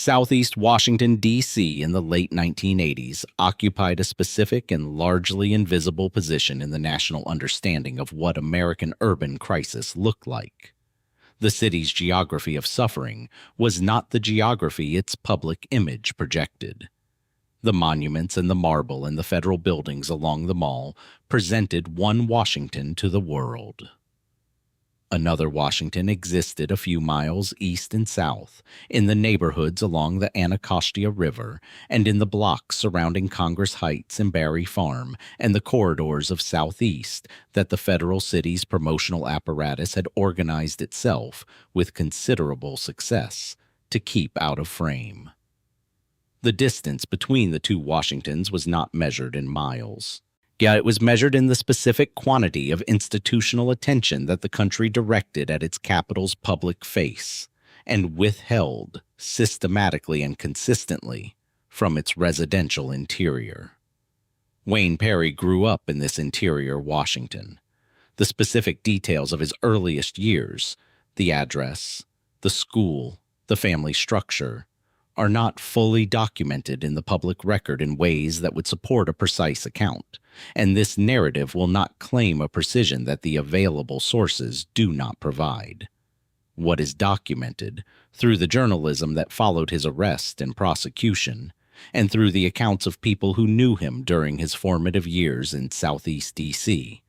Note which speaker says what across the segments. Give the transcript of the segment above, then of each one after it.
Speaker 1: Southeast Washington, D.C. in the late 1980s occupied a specific and largely invisible position in the national understanding of what American urban crisis looked like. The city's geography of suffering was not the geography its public image projected. The monuments and the marble in the federal buildings along the mall presented one Washington to the world. Another Washington existed a few miles east and south, in the neighborhoods along the Anacostia River, and in the blocks surrounding Congress Heights and Barry Farm, and the corridors of Southeast that the federal city's promotional apparatus had organized itself, with considerable success, to keep out of frame. The distance between the two Washingtons was not measured in miles. Yet it was measured in the specific quantity of institutional attention that the country directed at its capital's public face, and withheld, systematically and consistently, from its residential interior. Wayne Perry grew up in this interior Washington. The specific details of his earliest years, the address, the school, the family structure, are not fully documented in the public record in ways that would support a precise account, and this narrative will not claim a precision that the available sources do not provide. What is documented, through the journalism that followed his arrest and prosecution, and through the accounts of people who knew him during his formative years in Southeast D.C.,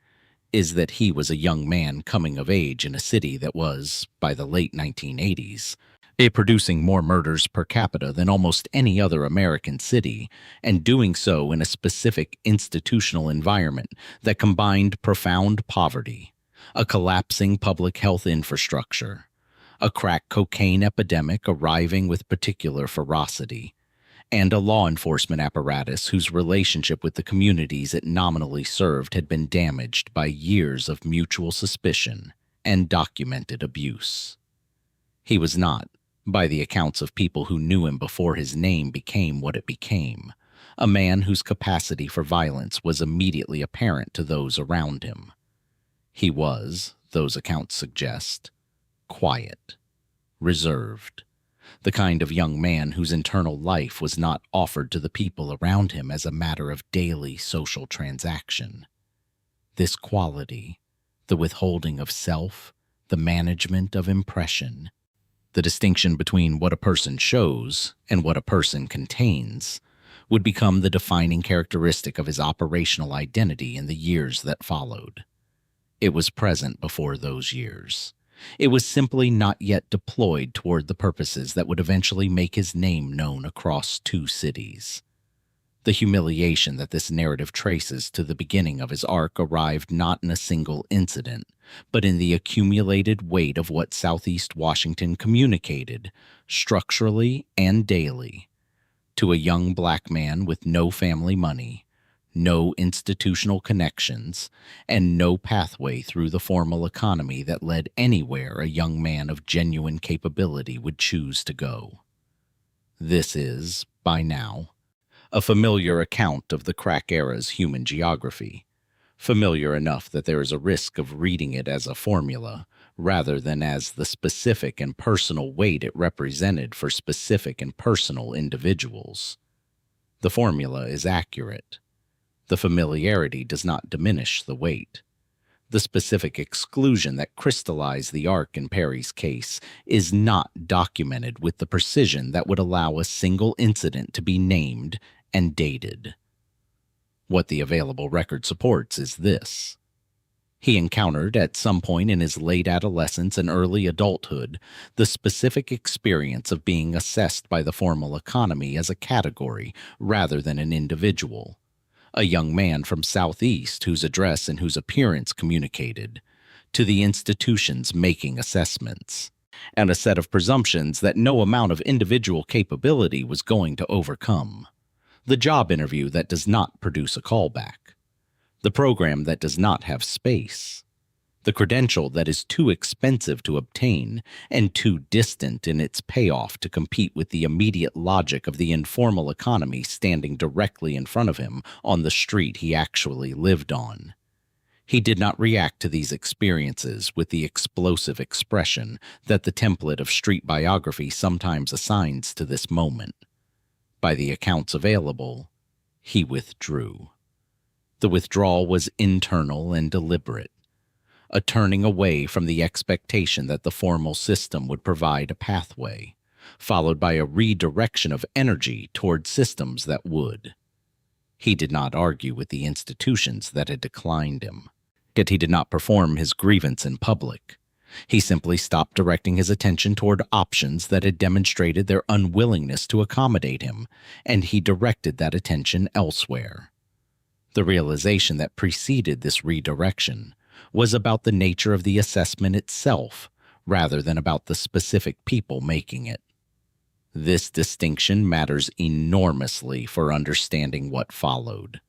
Speaker 1: is that he was a young man coming of age in a city that was, by the late 1980s, producing more murders per capita than almost any other American city, and doing so in a specific institutional environment that combined profound poverty, a collapsing public health infrastructure, a crack cocaine epidemic arriving with particular ferocity, and a law enforcement apparatus whose relationship with the communities it nominally served had been damaged by years of mutual suspicion and documented abuse. He was not, by the accounts of people who knew him before his name became what it became, a man whose capacity for violence was immediately apparent to those around him. He was, those accounts suggest, quiet, reserved, the kind of young man whose internal life was not offered to the people around him as a matter of daily social transaction. This quality, the withholding of self, the management of impression, the distinction between what a person shows and what a person contains, would become the defining characteristic of his operational identity in the years that followed. It was present before those years. It was simply not yet deployed toward the purposes that would eventually make his name known across two cities. The humiliation that this narrative traces to the beginning of his arc arrived not in a single incident, but in the accumulated weight of what Southeast Washington communicated, structurally and daily, to a young black man with no family money, no institutional connections, and no pathway through the formal economy that led anywhere a young man of genuine capability would choose to go. This is, by now, a familiar account of the crack era's human geography, familiar enough that there is a risk of reading it as a formula rather than as the specific and personal weight it represented for specific and personal individuals. The formula is accurate. The familiarity does not diminish the weight. The specific exclusion that crystallized the arc in Perry's case is not documented with the precision that would allow a single incident to be named and dated. What the available record supports is this. He encountered, at some point in his late adolescence and early adulthood, the specific experience of being assessed by the formal economy as a category rather than an individual. A young man from Southeast whose address and whose appearance communicated, to the institutions making assessments, and a set of presumptions that no amount of individual capability was going to overcome. The job interview that does not produce a callback. The program that does not have space. The credential that is too expensive to obtain and too distant in its payoff to compete with the immediate logic of the informal economy standing directly in front of him on the street he actually lived on. He did not react to these experiences with the explosive expression that the template of street biography sometimes assigns to this moment. By the accounts available, he withdrew. The withdrawal was internal and deliberate, a turning away from the expectation that the formal system would provide a pathway, followed by a redirection of energy toward systems that would. He did not argue with the institutions that had declined him, yet he did not perform his grievance in public. He simply stopped directing his attention toward options that had demonstrated their unwillingness to accommodate him, and he directed that attention elsewhere. The realization that preceded this redirection was about the nature of the assessment itself, rather than about the specific people making it. This distinction matters enormously for understanding what followed.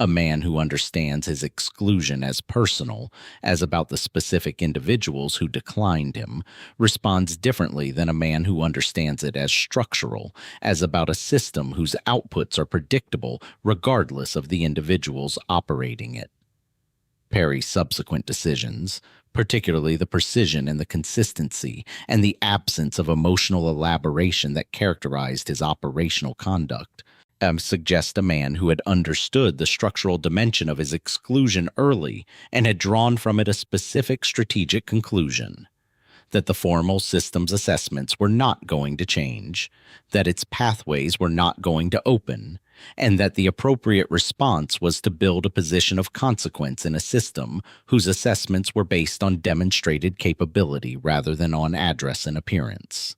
Speaker 1: A man who understands his exclusion as personal, as about the specific individuals who declined him, responds differently than a man who understands it as structural, as about a system whose outputs are predictable regardless of the individuals operating it. Perry's subsequent decisions, particularly the precision and the consistency and the absence of emotional elaboration that characterized his operational conduct, suggest a man who had understood the structural dimension of his exclusion early and had drawn from it a specific strategic conclusion: that the formal systems assessments were not going to change, that its pathways were not going to open, and that the appropriate response was to build a position of consequence in a system whose assessments were based on demonstrated capability rather than on address and appearance.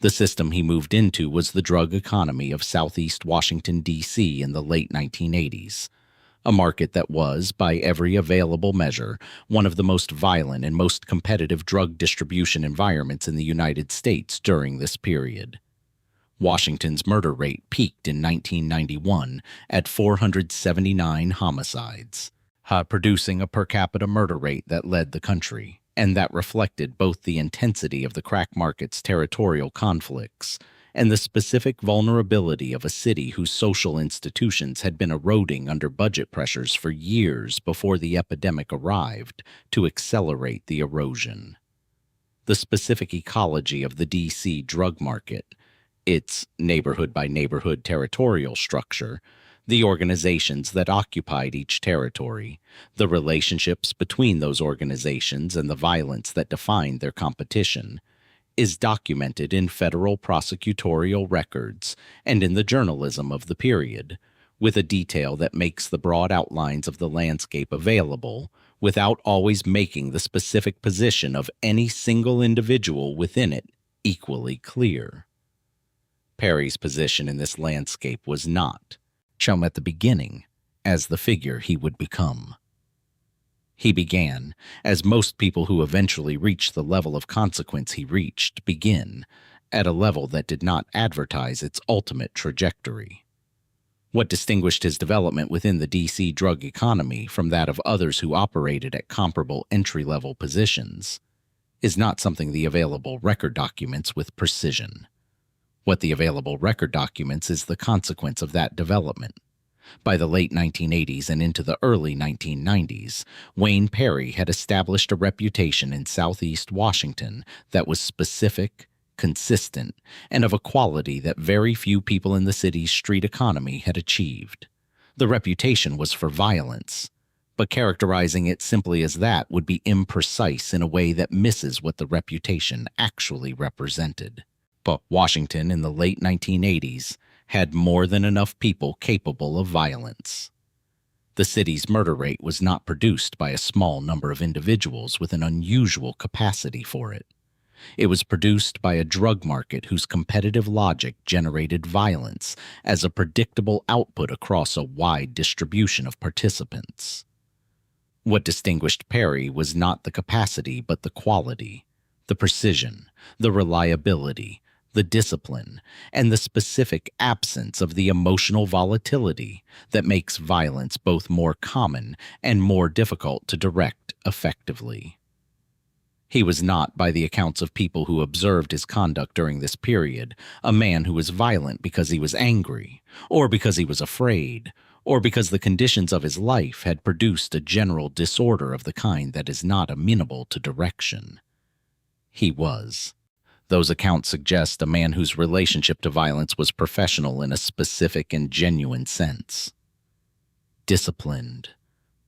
Speaker 1: The system he moved into was the drug economy of Southeast Washington, D.C. in the late 1980s, a market that was, by every available measure, one of the most violent and most competitive drug distribution environments in the United States during this period. Washington's murder rate peaked in 1991 at 479 homicides, producing a per capita murder rate that led the country, and that reflected both the intensity of the crack market's territorial conflicts and the specific vulnerability of a city whose social institutions had been eroding under budget pressures for years before the epidemic arrived to accelerate the erosion. The specific ecology of the D.C. drug market, its neighborhood-by-neighborhood territorial structure, the organizations that occupied each territory, the relationships between those organizations and the violence that defined their competition, is documented in federal prosecutorial records and in the journalism of the period, with a detail that makes the broad outlines of the landscape available without always making the specific position of any single individual within it equally clear. Perry's position in this landscape was not, shown at the beginning, as the figure he would become. He began, as most people who eventually reach the level of consequence he reached begin, at a level that did not advertise its ultimate trajectory. What distinguished his development within the D.C. drug economy from that of others who operated at comparable entry-level positions is not something the available record documents with precision. What the available record documents is the consequence of that development. By the late 1980s and into the early 1990s, Wayne Perry had established a reputation in Southeast Washington that was specific, consistent, and of a quality that very few people in the city's street economy had achieved. The reputation was for violence, but characterizing it simply as that would be imprecise in a way that misses what the reputation actually represented. But Washington in the late 1980s had more than enough people capable of violence. The city's murder rate was not produced by a small number of individuals with an unusual capacity for it. It was produced by a drug market whose competitive logic generated violence as a predictable output across a wide distribution of participants. What distinguished Perry was not the capacity but the quality, the precision, the reliability, the discipline, and the specific absence of the emotional volatility that makes violence both more common and more difficult to direct effectively. He was not, by the accounts of people who observed his conduct during this period, a man who was violent because he was angry, or because he was afraid, or because the conditions of his life had produced a general disorder of the kind that is not amenable to direction. He was. Those accounts suggest a man whose relationship to violence was professional in a specific and genuine sense. Disciplined,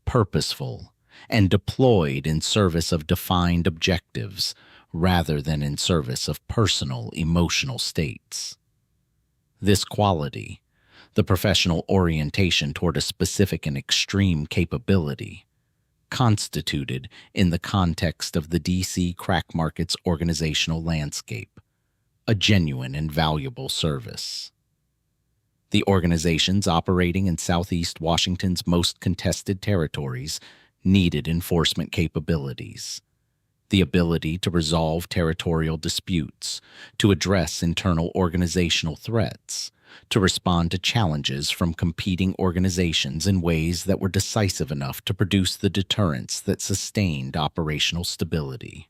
Speaker 1: purposeful, and deployed in service of defined objectives rather than in service of personal emotional states. This quality, the professional orientation toward a specific and extreme capability, constituted, in the context of the D.C. crack market's organizational landscape, a genuine and valuable service. The organizations operating in Southeast Washington's most contested territories needed enforcement capabilities, the ability to resolve territorial disputes, to address internal organizational threats, to respond to challenges from competing organizations in ways that were decisive enough to produce the deterrence that sustained operational stability.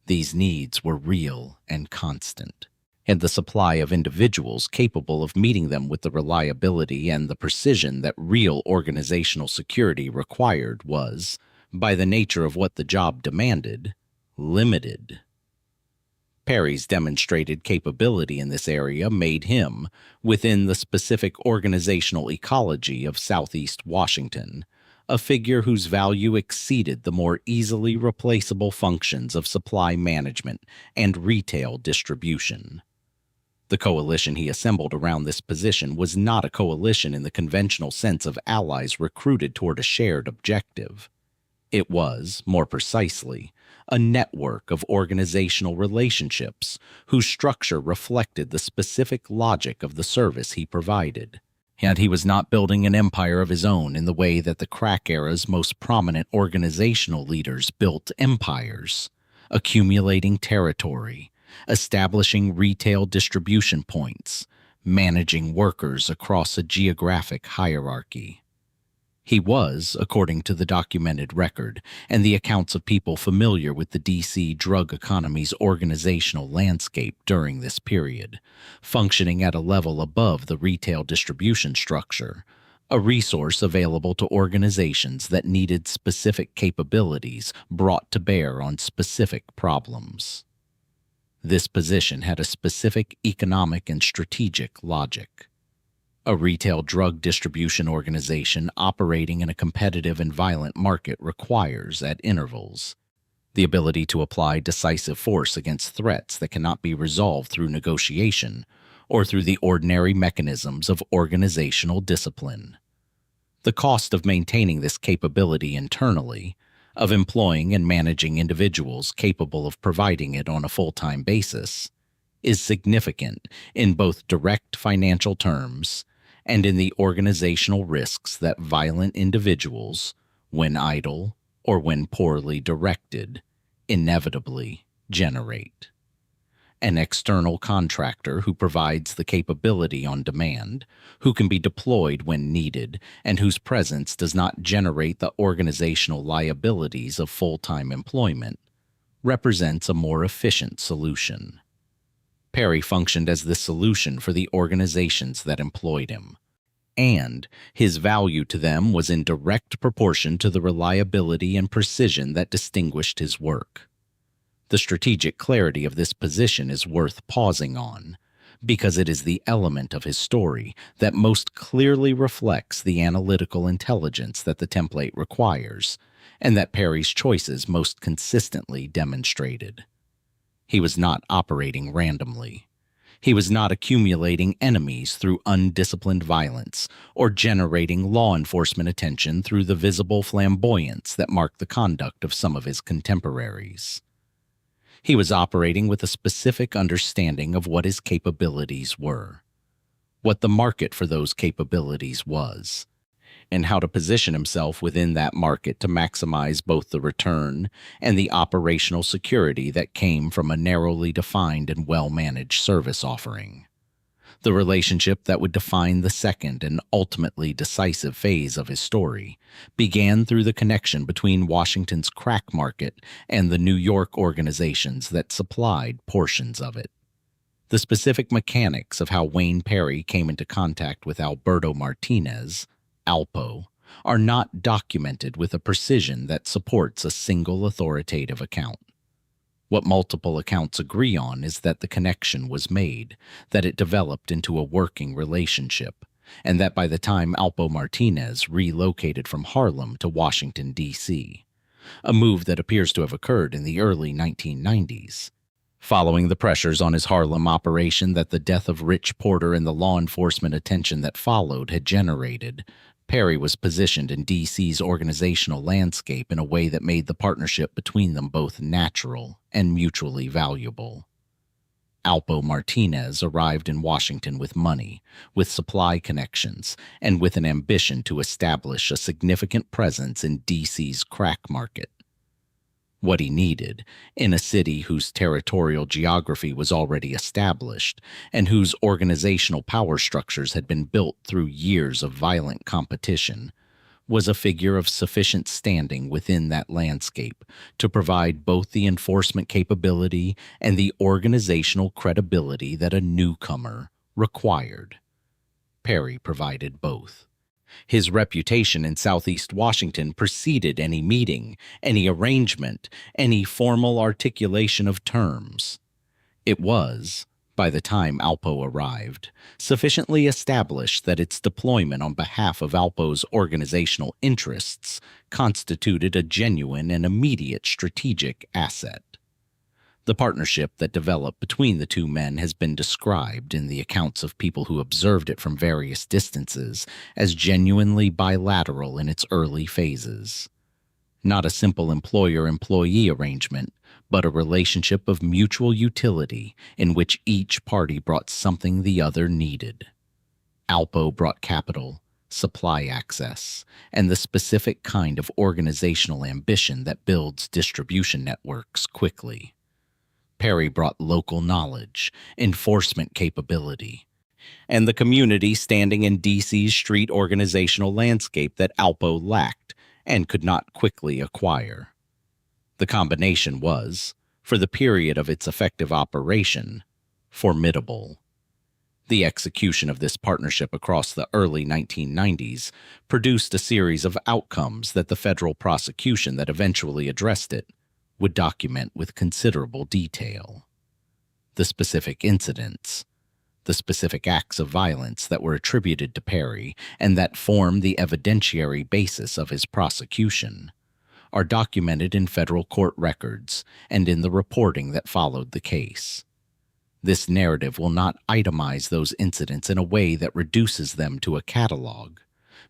Speaker 1: These needs were real and constant, and the supply of individuals capable of meeting them with the reliability and the precision that real organizational security required was, by the nature of what the job demanded, limited. Perry's demonstrated capability in this area made him, within the specific organizational ecology of Southeast Washington, a figure whose value exceeded the more easily replaceable functions of supply management and retail distribution. The coalition he assembled around this position was not a coalition in the conventional sense of allies recruited toward a shared objective. It was, more precisely, a network of organizational relationships whose structure reflected the specific logic of the service he provided. And he was not building an empire of his own in the way that the crack era's most prominent organizational leaders built empires, accumulating territory, establishing retail distribution points, managing workers across a geographic hierarchy. He was, according to the documented record and the accounts of people familiar with the D.C. drug economy's organizational landscape during this period, functioning at a level above the retail distribution structure, a resource available to organizations that needed specific capabilities brought to bear on specific problems. This position had a specific economic and strategic logic. A retail drug distribution organization operating in a competitive and violent market requires, at intervals, the ability to apply decisive force against threats that cannot be resolved through negotiation or through the ordinary mechanisms of organizational discipline. The cost of maintaining this capability internally, of employing and managing individuals capable of providing it on a full-time basis, is significant in both direct financial terms and in the organizational risks that violent individuals, when idle or when poorly directed, inevitably generate. An external contractor who provides the capability on demand, who can be deployed when needed, and whose presence does not generate the organizational liabilities of full-time employment, represents a more efficient solution. Perry functioned as the solution for the organizations that employed him, and his value to them was in direct proportion to the reliability and precision that distinguished his work. The strategic clarity of this position is worth pausing on, because it is the element of his story that most clearly reflects the analytical intelligence that the template requires, and that Perry's choices most consistently demonstrated. He was not operating randomly. He was not accumulating enemies through undisciplined violence or generating law enforcement attention through the visible flamboyance that marked the conduct of some of his contemporaries. He was operating with a specific understanding of what his capabilities were, what the market for those capabilities was, and how to position himself within that market to maximize both the return and the operational security that came from a narrowly defined and well-managed service offering. The relationship that would define the second and ultimately decisive phase of his story began through the connection between Washington's crack market and the New York organizations that supplied portions of it. The specific mechanics of how Wayne Perry came into contact with Alberto Martinez, Alpo, are not documented with a precision that supports a single authoritative account. What multiple accounts agree on is that the connection was made, that it developed into a working relationship, and that by the time Alpo Martinez relocated from Harlem to Washington, D.C., a move that appears to have occurred in the early 1990s. Following the pressures on his Harlem operation that the death of Rich Porter and the law enforcement attention that followed had generated, Perry was positioned in D.C.'s organizational landscape in a way that made the partnership between them both natural and mutually valuable. Alpo Martinez arrived in Washington with money, with supply connections, and with an ambition to establish a significant presence in D.C.'s crack market. What he needed, in a city whose territorial geography was already established and whose organizational power structures had been built through years of violent competition, was a figure of sufficient standing within that landscape to provide both the enforcement capability and the organizational credibility that a newcomer required. Perry provided both. His reputation in Southeast Washington preceded any meeting, any arrangement, any formal articulation of terms. It was, by the time Alpo arrived, sufficiently established that its deployment on behalf of Alpo's organizational interests constituted a genuine and immediate strategic asset. The partnership that developed between the two men has been described in the accounts of people who observed it from various distances as genuinely bilateral in its early phases. Not a simple employer-employee arrangement, but a relationship of mutual utility in which each party brought something the other needed. Alpo brought capital, supply access, and the specific kind of organizational ambition that builds distribution networks quickly. Perry brought local knowledge, enforcement capability, and the community standing in D.C.'s street organizational landscape that Alpo lacked and could not quickly acquire. The combination was, for the period of its effective operation, formidable. The execution of this partnership across the early 1990s produced a series of outcomes that the federal prosecution that eventually addressed it would document with considerable detail. The specific incidents, the specific acts of violence that were attributed to Perry and that form the evidentiary basis of his prosecution, are documented in federal court records and in the reporting that followed the case. This narrative will not itemize those incidents in a way that reduces them to a catalog,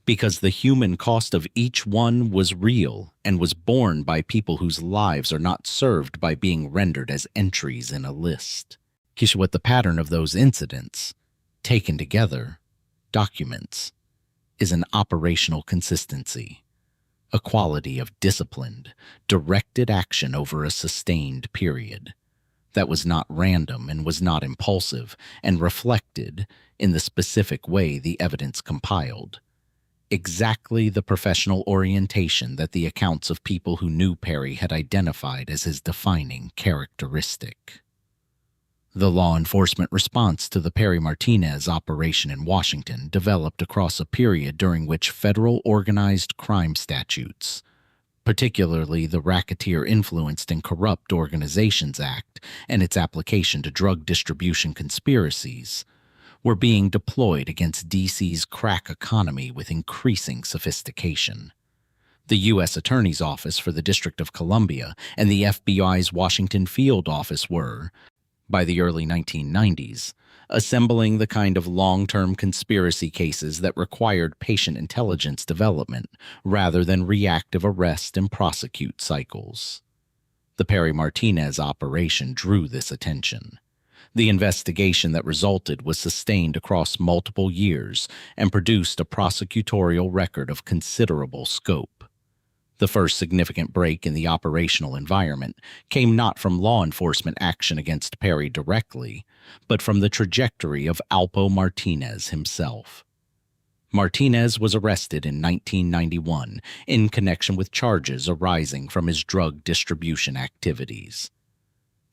Speaker 1: because the human cost of each one was real and was borne by people whose lives are not served by being rendered as entries in a list. What the pattern of those incidents, taken together, documents, is an operational consistency, a quality of disciplined, directed action over a sustained period that was not random and was not impulsive and reflected, in the specific way the evidence compiled, exactly the professional orientation that the accounts of people who knew Perry had identified as his defining characteristic. The law enforcement response to the Perry-Martinez operation in Washington developed across a period during which federal organized crime statutes, particularly the Racketeer-Influenced and Corrupt Organizations Act and its application to drug distribution conspiracies, were being deployed against D.C.'s crack economy with increasing sophistication. The U.S. Attorney's Office for the District of Columbia and the FBI's Washington Field Office were, by the early 1990s, assembling the kind of long-term conspiracy cases that required patient intelligence development rather than reactive arrest and prosecute cycles. The Perry-Martinez operation drew this attention. The investigation that resulted was sustained across multiple years and produced a prosecutorial record of considerable scope. The first significant break in the operational environment came not from law enforcement action against Perry directly, but from the trajectory of Alpo Martinez himself. Martinez was arrested in 1991 in connection with charges arising from his drug distribution activities.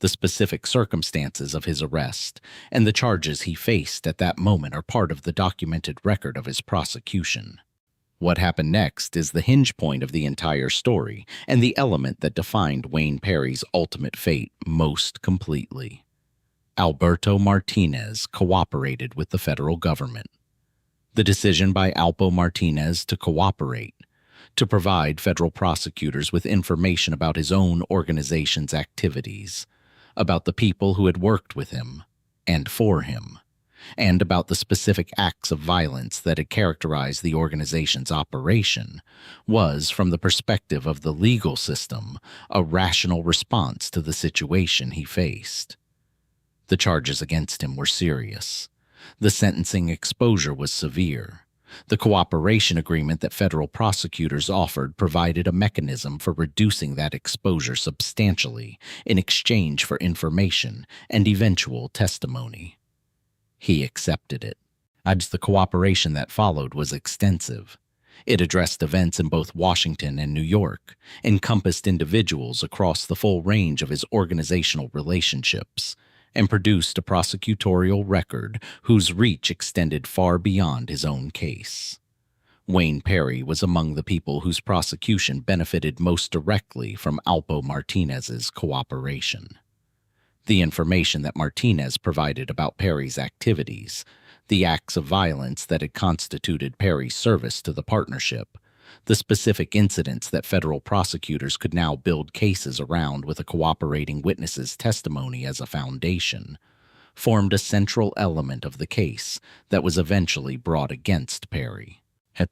Speaker 1: The specific circumstances of his arrest and the charges he faced at that moment are part of the documented record of his prosecution. What happened next is the hinge point of the entire story and the element that defined Wayne Perry's ultimate fate most completely. Alberto Martinez cooperated with the federal government. The decision by Alpo Martinez to cooperate, to provide federal prosecutors with information about his own organization's activities, about the people who had worked with him and for him, and about the specific acts of violence that had characterized the organization's operation, was, from the perspective of the legal system, a rational response to the situation he faced. The charges against him were serious. The sentencing exposure was severe. The cooperation agreement that federal prosecutors offered provided a mechanism for reducing that exposure substantially in exchange for information and eventual testimony. He accepted it. The cooperation that followed was extensive. It addressed events in both Washington and New York, encompassed individuals across the full range of his organizational relationships, and produced a prosecutorial record whose reach extended far beyond his own case. Wayne Perry was among the people whose prosecution benefited most directly from Alpo Martinez's cooperation. The information that Martinez provided about Perry's activities, the acts of violence that had constituted Perry's service to the partnership, the specific incidents that federal prosecutors could now build cases around with a cooperating witness's testimony as a foundation, formed a central element of the case that was eventually brought against Perry.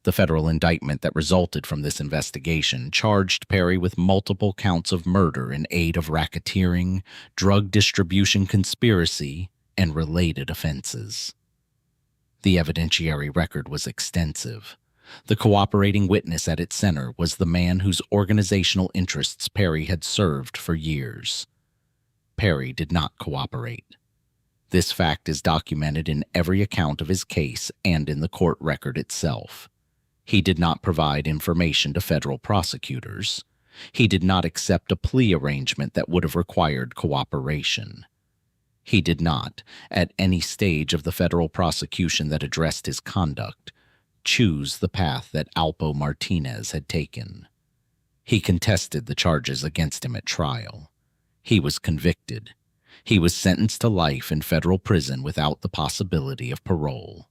Speaker 1: The federal indictment that resulted from this investigation charged Perry with multiple counts of murder in aid of racketeering, drug distribution conspiracy, and related offenses. The evidentiary record was extensive. The cooperating witness at its center was the man whose organizational interests Perry had served for years. Perry did not cooperate. This fact is documented in every account of his case and in the court record itself. He did not provide information to federal prosecutors. He did not accept a plea arrangement that would have required cooperation. He did not, at any stage of the federal prosecution that addressed his conduct, choose the path that Alpo Martinez had taken. He contested the charges against him at trial. He was convicted. He was sentenced to life in federal prison without the possibility of parole.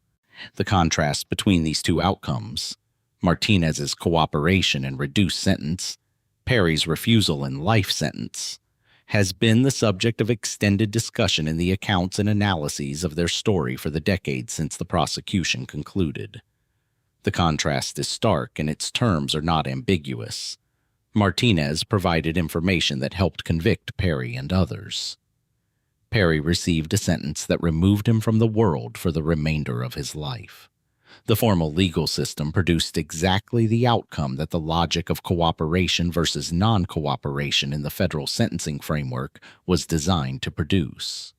Speaker 1: The contrast between these two outcomes, Martinez's cooperation and reduced sentence, Perry's refusal and life sentence, has been the subject of extended discussion in the accounts and analyses of their story for the decades since the prosecution concluded. The contrast is stark and its terms are not ambiguous. Martinez provided information that helped convict Perry and others. Perry received a sentence that removed him from the world for the remainder of his life. The formal legal system produced exactly the outcome that the logic of cooperation versus non-cooperation in the federal sentencing framework was designed to produce.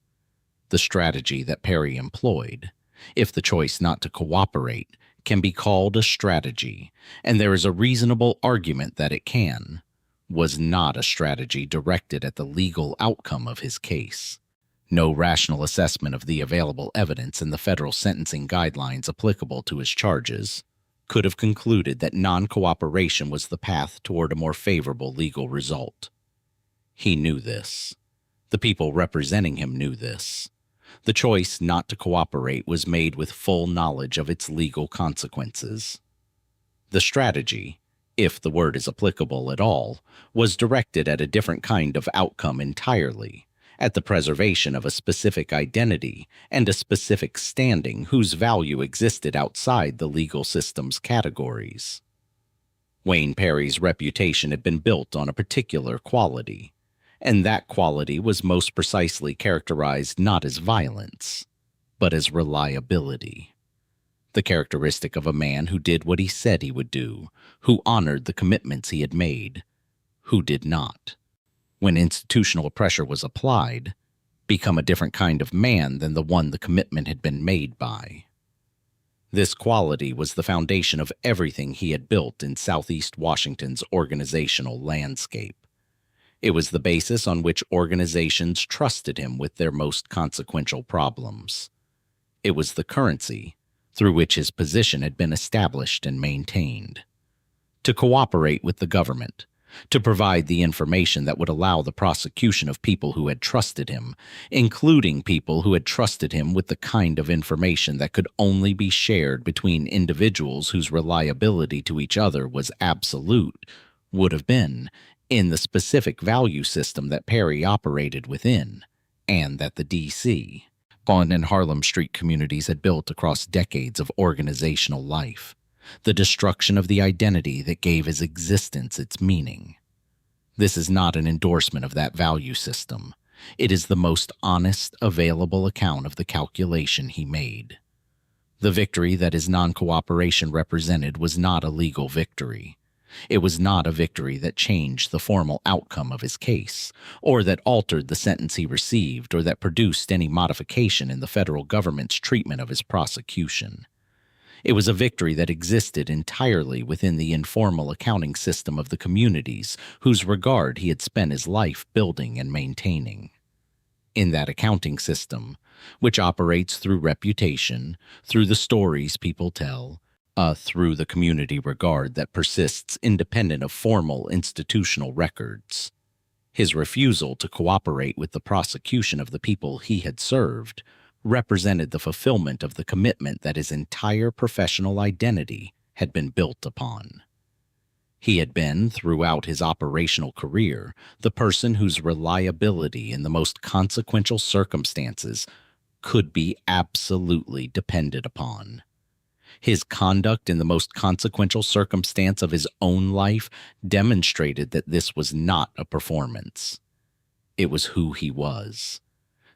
Speaker 1: The strategy that Perry employed, if the choice not to cooperate, can be called a strategy, and there is a reasonable argument that it can, was not a strategy directed at the legal outcome of his case. No rational assessment of the available evidence in the federal sentencing guidelines applicable to his charges could have concluded that non-cooperation was the path toward a more favorable legal result. He knew this. The people representing him knew this. The choice not to cooperate was made with full knowledge of its legal consequences. The strategy, if the word is applicable at all, was directed at a different kind of outcome entirely, at the preservation of a specific identity and a specific standing whose value existed outside the legal system's categories. Wayne Perry's reputation had been built on a particular quality, and that quality was most precisely characterized not as violence, but as reliability. The characteristic of a man who did what he said he would do, who honored the commitments he had made, who did not, when institutional pressure was applied, become a different kind of man than the one the commitment had been made by. This quality was the foundation of everything he had built in Southeast Washington's organizational landscape. It was the basis on which organizations trusted him with their most consequential problems. It was the currency, through which his position had been established and maintained. To cooperate with the government, to provide the information that would allow the prosecution of people who had trusted him, including people who had trusted him with the kind of information that could only be shared between individuals whose reliability to each other was absolute, would have been, in the specific value system that Perry operated within, and that the D.C. and Harlem street communities had built across decades of organizational life. The destruction of the identity that gave his existence its meaning. This is not an endorsement of that value system. It is the most honest, available account of the calculation he made. The victory that his non-cooperation represented was not a legal victory. It was not a victory that changed the formal outcome of his case, or that altered the sentence he received, or that produced any modification in the federal government's treatment of his prosecution. It was a victory that existed entirely within the informal accounting system of the communities whose regard he had spent his life building and maintaining. In that accounting system, which operates through reputation, through the stories people tell, through the community regard that persists independent of formal institutional records. His refusal to cooperate with the prosecution of the people he had served represented the fulfillment of the commitment that his entire professional identity had been built upon. He had been, throughout his operational career, the person whose reliability in the most consequential circumstances could be absolutely depended upon. His conduct in the most consequential circumstance of his own life demonstrated that this was not a performance. It was who he was.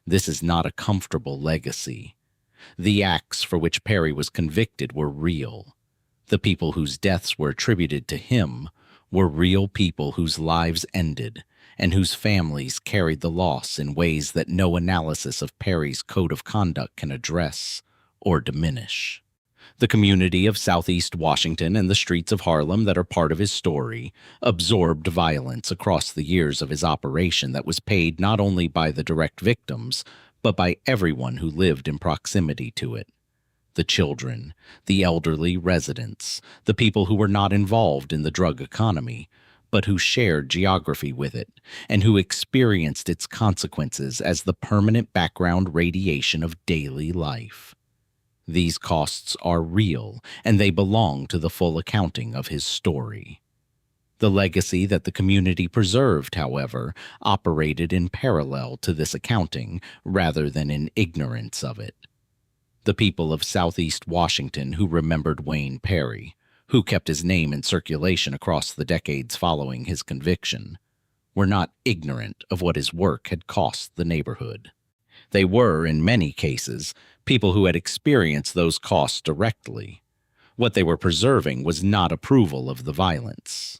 Speaker 1: This is not a comfortable legacy. The acts for which Perry was convicted were real. The people whose deaths were attributed to him were real people whose lives ended and whose families carried the loss in ways that no analysis of Perry's code of conduct can address or diminish. The community of Southeast Washington and the streets of Harlem that are part of his story absorbed violence across the years of his operation that was paid not only by the direct victims, but by everyone who lived in proximity to it. The children, the elderly residents, the people who were not involved in the drug economy, but who shared geography with it, and who experienced its consequences as the permanent background radiation of daily life. These costs are real, and they belong to the full accounting of his story. The legacy that the community preserved, however, operated in parallel to this accounting rather than in ignorance of it. The people of Southeast Washington who remembered Wayne Perry, who kept his name in circulation across the decades following his conviction, were not ignorant of what his work had cost the neighborhood. They were, in many cases, people who had experienced those costs directly. What they were preserving was not approval of the violence.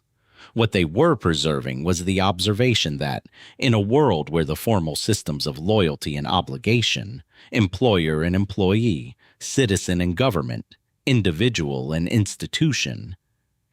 Speaker 1: What they were preserving was the observation that, in a world where the formal systems of loyalty and obligation, employer and employee, citizen and government, individual and institution,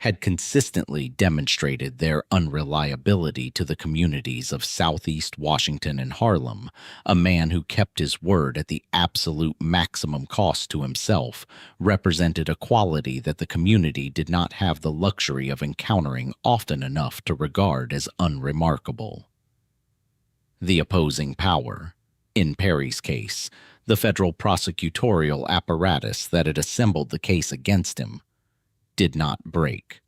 Speaker 1: had consistently demonstrated their unreliability to the communities of Southeast Washington and Harlem, a man who kept his word at the absolute maximum cost to himself represented a quality that the community did not have the luxury of encountering often enough to regard as unremarkable. The opposing power, in Perry's case, the federal prosecutorial apparatus that had assembled the case against him, did not break.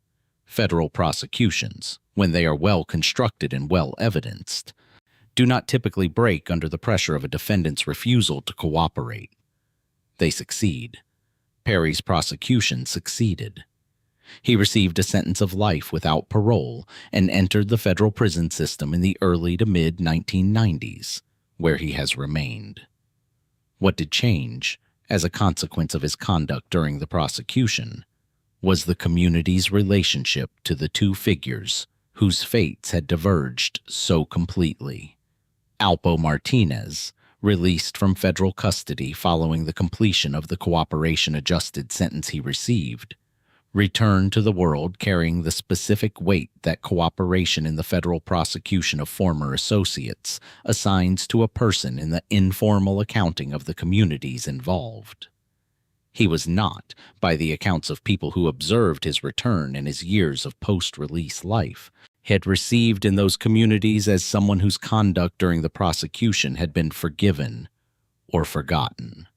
Speaker 1: Federal prosecutions, when they are well constructed and well evidenced, do not typically break under the pressure of a defendant's refusal to cooperate. They succeed. Perry's prosecution succeeded. He received a sentence of life without parole and entered the federal prison system in the early to mid-1990s, where he has remained. What did change, as a consequence of his conduct during the prosecution, was the community's relationship to the two figures whose fates had diverged so completely. Alpo Martinez, released from federal custody following the completion of the cooperation-adjusted sentence he received, returned to the world carrying the specific weight that cooperation in the federal prosecution of former associates assigns to a person in the informal accounting of the communities involved. He was not, by the accounts of people who observed his return and his years of post-release life, had received in those communities as someone whose conduct during the prosecution had been forgiven or forgotten.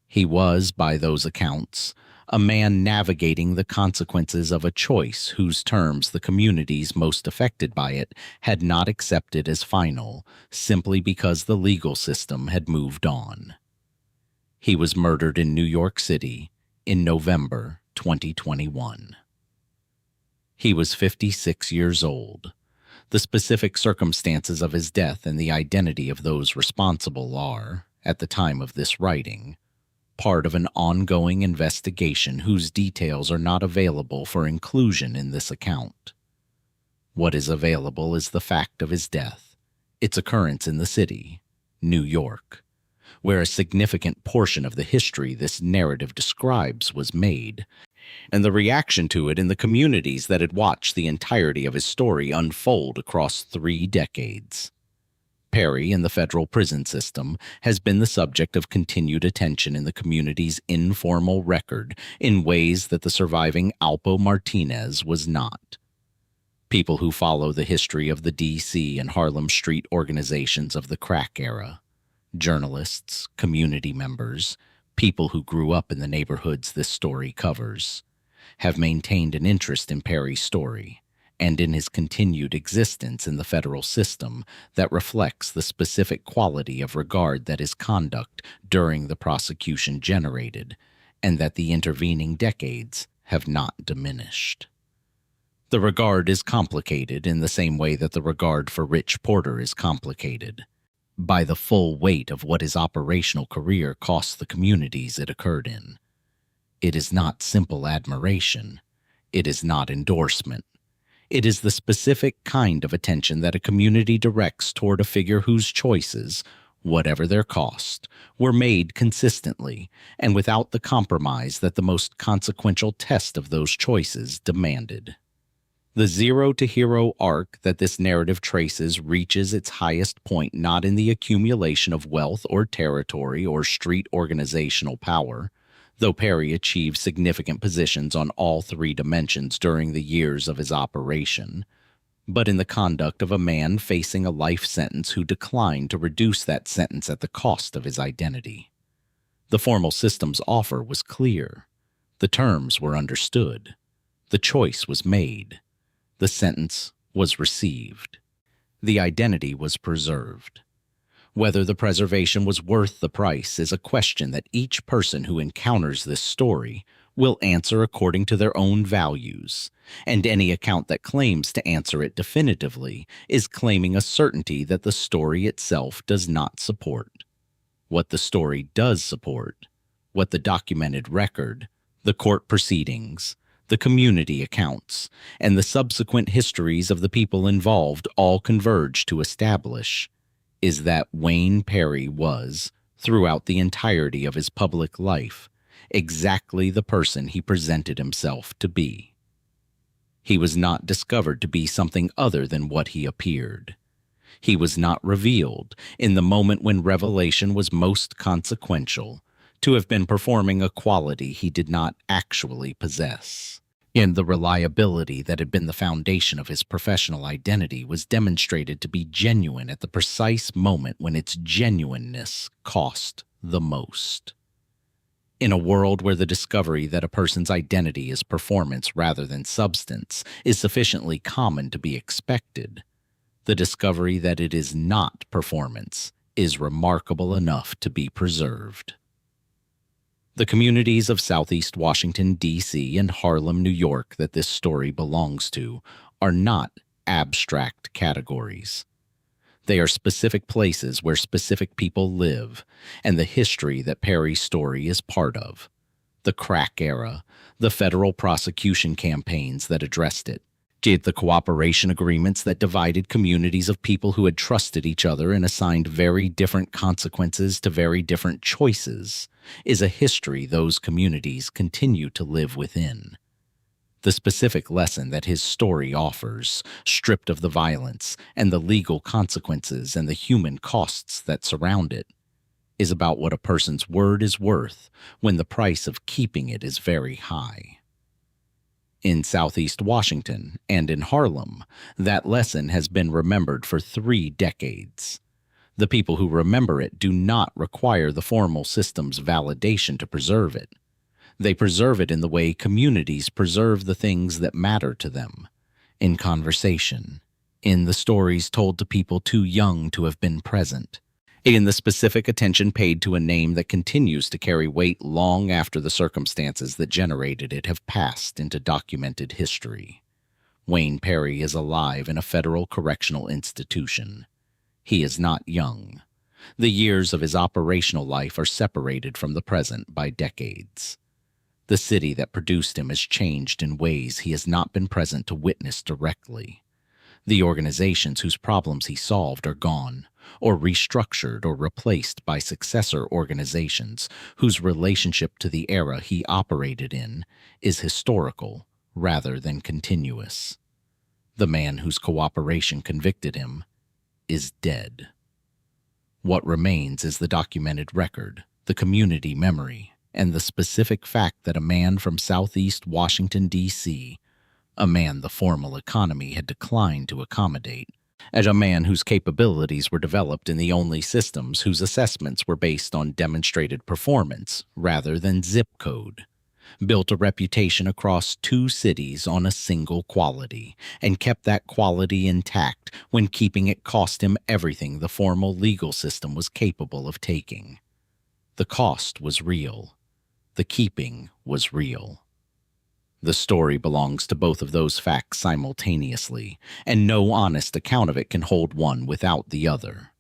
Speaker 1: He was, by those accounts, a man navigating the consequences of a choice whose terms the communities most affected by it had not accepted as final, simply because the legal system had moved on. He was murdered in New York City in November 2021. He was 56 years old. The specific circumstances of his death and the identity of those responsible are, at the time of this writing, part of an ongoing investigation whose details are not available for inclusion in this account. What is available is the fact of his death, its occurrence in the city, New York, where a significant portion of the history this narrative describes was made, and the reaction to it in the communities that had watched the entirety of his story unfold across 3 decades. Perry in the federal prison system has been the subject of continued attention in the community's informal record in ways that the surviving Alpo Martinez was not. People who follow the history of the D.C. and Harlem street organizations of the crack era, journalists, community members, people who grew up in the neighborhoods this story covers, have maintained an interest in Perry's story and in his continued existence in the federal system that reflects the specific quality of regard that his conduct during the prosecution generated, and that the intervening decades have not diminished. The regard is complicated in the same way that the regard for Rich Porter is complicated, by the full weight of what his operational career cost the communities it occurred in. It is not simple admiration. It is not endorsement. It is the specific kind of attention that a community directs toward a figure whose choices, whatever their cost, were made consistently and without the compromise that the most consequential test of those choices demanded. The zero-to-hero arc that this narrative traces reaches its highest point not in the accumulation of wealth or territory or street organizational power, though Perry achieved significant positions on all 3 dimensions during the years of his operation, but in the conduct of a man facing a life sentence who declined to reduce that sentence at the cost of his identity. The formal system's offer was clear. The terms were understood. The choice was made. The sentence was received. The identity was preserved. Whether the preservation was worth the price is a question that each person who encounters this story will answer according to their own values, and any account that claims to answer it definitively is claiming a certainty that the story itself does not support. What the story does support, what the documented record, the court proceedings, the community accounts, and the subsequent histories of the people involved all converge to establish, is that Wayne Perry was, throughout the entirety of his public life, exactly the person he presented himself to be. He was not discovered to be something other than what he appeared. He was not revealed, in the moment when revelation was most consequential, to have been performing a quality he did not actually possess. And the reliability that had been the foundation of his professional identity was demonstrated to be genuine at the precise moment when its genuineness cost the most. In a world where the discovery that a person's identity is performance rather than substance is sufficiently common to be expected, the discovery that it is not performance is remarkable enough to be preserved. The communities of Southeast Washington, D.C. and Harlem, New York that this story belongs to are not abstract categories. They are specific places where specific people live, and the history that Perry's story is part of. The crack era, the federal prosecution campaigns that addressed it, the cooperation agreements that divided communities of people who had trusted each other and assigned very different consequences to very different choices, is a history those communities continue to live within. The specific lesson that his story offers, stripped of the violence and the legal consequences and the human costs that surround it, is about what a person's word is worth when the price of keeping it is very high. In Southeast Washington and in Harlem, that lesson has been remembered for 3 decades. The people who remember it do not require the formal system's validation to preserve it. They preserve it in the way communities preserve the things that matter to them, in conversation, in the stories told to people too young to have been present, in the specific attention paid to a name that continues to carry weight long after the circumstances that generated it have passed into documented history. Wayne Perry is alive in a federal correctional institution. He is not young. The years of his operational life are separated from the present by decades. The city that produced him has changed in ways he has not been present to witness directly. The organizations whose problems he solved are gone, or restructured or replaced by successor organizations whose relationship to the era he operated in is historical rather than continuous. The man whose cooperation convicted him is dead. What remains is the documented record, the community memory, and the specific fact that a man from Southeast Washington, D.C., a man the formal economy had declined to accommodate, as a man whose capabilities were developed in the only systems whose assessments were based on demonstrated performance rather than zip code, built a reputation across 2 cities on a single quality, and kept that quality intact when keeping it cost him everything the formal legal system was capable of taking. The cost was real. The keeping was real. The story belongs to both of those facts simultaneously, and no honest account of it can hold one without the other.